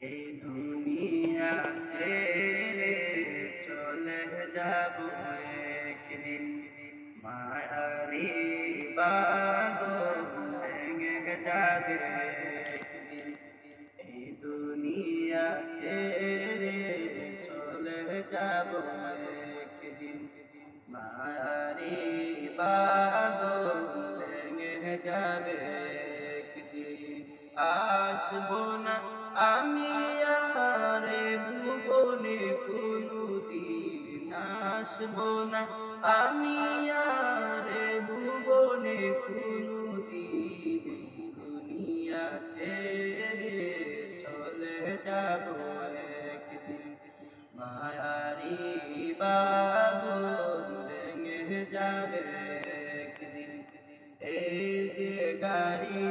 এই দুনিয়া ছেড়ে চলে যাব একদিন, মায়ারি বাঁধন ভেঙে যাবে একদিন। এই দুনিয়া ছেড়ে চলে যাব একদিন, মায়ারি বাঁধন ভেঙে যাবে একদিন। আসবো না আমি আর ভুবনে কোনদিন, আসবো না আমি আর ভুবনে কোনদিন। দুনিয়া ছেড়ে চলে যাব একদিন, মায়ারি বাঁধন ভেঙে যাবে একদিন। এই যে গাড়ি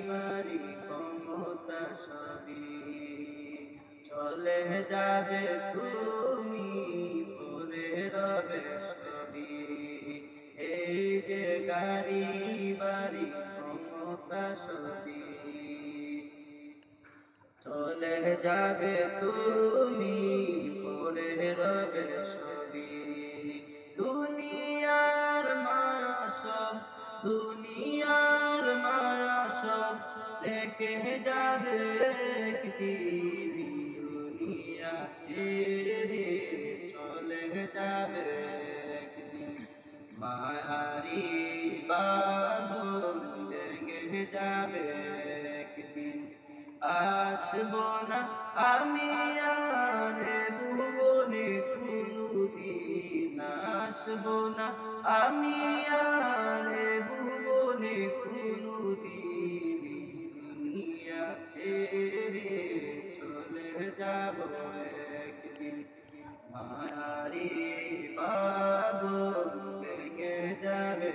বাড়ি ক্ষমতা সবই চলে যাবে, তুমি পরে রবে সবই। এই যে গাড়ি বাড়ি ক্ষমতা সবই চলে যাবে, তুমি পরে রবে সবই। দুনিয়ার মায়া সব, দুনিয়ার মায়া সব রেখে যাবে একদিন। দুনিয়া ছেড়ে চলে যাবে একদিন, মায়ারি বাঁধন ভেঙে যাবে একদিন। আসবো না আমি আর ভুবনে কোনদিন, আসবো না আমি আর ভুবনে কোনদিন। দুনিয়া ছেড়ে চলে যাব একদিন, মায়ারি বাঁধন ভেঙে যাবে।